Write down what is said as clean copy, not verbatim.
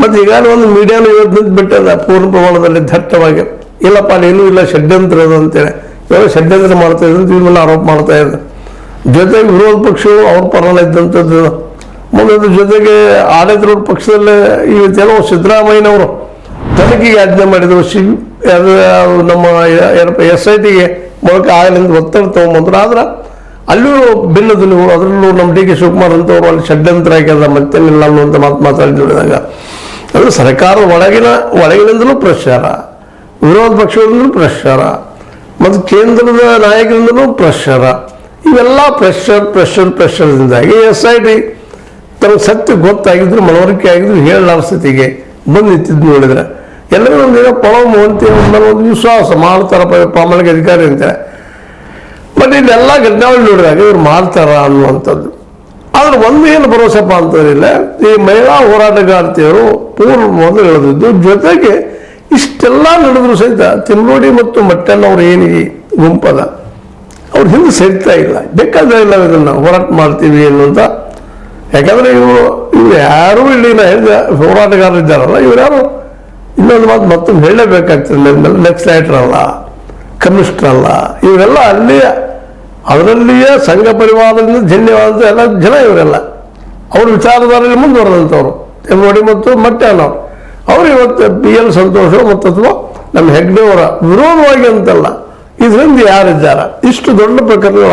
ಮತ್ತು ಈಗಾಗಲೇ ಒಂದು ಮೀಡಿಯಾನು ಇವತ್ತು ನಿಂತು ಬಿಟ್ಟದ ಪೂರ್ಣ ಪ್ರಮಾಣದಲ್ಲಿ ದಟ್ಟವಾಗಿ, ಇಲ್ಲಪ್ಪ ಅಲ್ಲೇನೂ ಇಲ್ಲ ಷಡ್ಯಂತ್ರ ಅದು ಅಂತೇಳಿ. ಇವಾಗ ಷಡ್ಯಂತ್ರ ಮಾಡ್ತಾ ಇದ್ದಂತ ಇವೆಲ್ಲ ಆರೋಪ ಮಾಡ್ತಾ ಇದ್ದಾರೆ. ಜೊತೆಗೆ ವಿರೋಧ ಪಕ್ಷಗಳು ಅವ್ರ ಪರನ ಇದ್ದಂಥದ್ದು, ಮುಂದೆ ಜೊತೆಗೆ ಆಡಳಿತ ಪಕ್ಷದಲ್ಲೇ ಇವತ್ತೇನೋ ಸಿದ್ದರಾಮಯ್ಯನವರು ತನಿಖೆಗೆ ಆಜ್ಞೆ ಮಾಡಿದರು. ನಮ್ಮ SITಗೆ ಮೂಲಕ ಆಗಲಿಂದ ಒತ್ತಡ ತೊಗೊಂಬಂದ್ರು. ಆದ್ರೆ ಅಲ್ಲೂ ಭಿನ್ನ ಧ್ವನಿಗಳು, ಅದರಲ್ಲೂ ನಮ್ಮ DK ಶಿವಕುಮಾರ್ ಅಂತವ್ರು ಅಲ್ಲಿ ಷಡ್ಯಂತ್ರ ಆಗ್ಯದ ಮತ್ತೇನಿಲ್ಲ ಅನ್ನುವಂಥ ಮಾತು ನೋಡಿದಾಗ ಅದು ಸರ್ಕಾರದ ಒಳಗಿನಿಂದಲೂ ಪ್ರೆಷರ, ವಿರೋಧ ಪಕ್ಷಗಳಿಂದಲೂ ಪ್ರೆಷರ ಮತ್ತು ಕೇಂದ್ರದ ನಾಯಕರಿಂದಲೂ ಪ್ರೆಷರ. ಇವೆಲ್ಲ ಪ್ರೆಷರ್ದಿಂದಾಗಿ SIT ತಮ್ಮ ಸತ್ಯ ಗೊತ್ತಾಗಿದ್ರು, ಮನವರಿಕೆ ಆಗಿದ್ರು, ಹೇಳಲಾರ ಸ್ಥಿತಿಗೆ ಬಂದು ನಿಂತಿದ್ದು ನೋಡಿದ್ರೆ ಎಲ್ಲರೂ ಒಂದೇನೋ ಪಳಮ ಅಂತ ಒಂದು ವಿಶ್ವಾಸ ಮಾಡ್ತಾರಪ್ಪ ಪ್ರಾಮಾಣಿಕ ಅಧಿಕಾರಿ ಅಂತೇಳಿ. ಬಟ್ ಇದೆಲ್ಲ ಘಟನೆಗಳು ನೋಡಿದಾಗ ಇವ್ರು ಮಾಡ್ತಾರ ಅನ್ನುವಂಥದ್ದು. ಆದ್ರೆ ಒಂದು ಏನು ಭರವಸೆಪ್ಪ ಅಂತಂದಿಲ್ಲ, ಈ ಮಹಿಳಾ ಹೋರಾಟಗಾರ್ತಿಯರು ಪೂರ್ವ ಮೊದಲು ಹೇಳಿದ್ದು, ಜೊತೆಗೆ ಇಷ್ಟೆಲ್ಲ ನಡೆದ್ರು ಸಹಿತ ತಿಮ್ರೋಡಿ ಮತ್ತು ಮಟ್ಟಣ್ಣವ್ರು ಏನು ಈ ಗುಂಪದ ಅವ್ರು ಹಿಂದೆ ಸರಿತಾ ಇಲ್ಲ, ಬೇಕಾದ್ರೆ ಇಲ್ಲ ಇದನ್ನು ಹೋರಾಟ ಮಾಡ್ತೀವಿ ಅನ್ನುವಂಥ. ಯಾಕಂದ್ರೆ ಇವರು ಯಾರೂ ಇಲ್ಲಿ ಹೇಳಿದ ಹೋರಾಟಗಾರರಿದ್ದಾರಲ್ಲ, ಇವ್ರ್ಯಾರು ಇನ್ನೊಂದು ಮಾತು ಮತ್ತೊಂದು ಹೇಳಲೇಬೇಕಾಗ್ತದೆ. ಲೆಕ್ಸ್ಲೈಟರ್ ಅಲ್ಲ, ಕಮಿಷನರ್ ಅಲ್ಲ, ಇವರೆಲ್ಲ ಅದರಲ್ಲಿಯೇ ಸಂಘ ಪರಿವಾರದಿಂದ ಜನ್ಯವಾದಂಥ ಎಲ್ಲ ಜನ ಇವರೆಲ್ಲ ಅವ್ರ ವಿಚಾರಧಾರೆಯಲ್ಲಿ ಮುಂದುವರೆದಂಥವ್ರು ತಿಮ್ರೋಡಿ ಮತ್ತು ಮಟ್ಟಣ್ಣವ್ರು. ಅವರು ಇವತ್ತು PL ಸಂತೋಷ ಮತ್ತು ಅಥವಾ ನಮ್ಮ ಹೆಗ್ಡೆಯವರ ವಿರೋಧವಾಗಿ ಅಂತಲ್ಲ, ಇದರಿಂದ ಯಾರಿದ್ದಾರೆ ಇಷ್ಟು ದೊಡ್ಡ ಪ್ರಕರಣಗಳು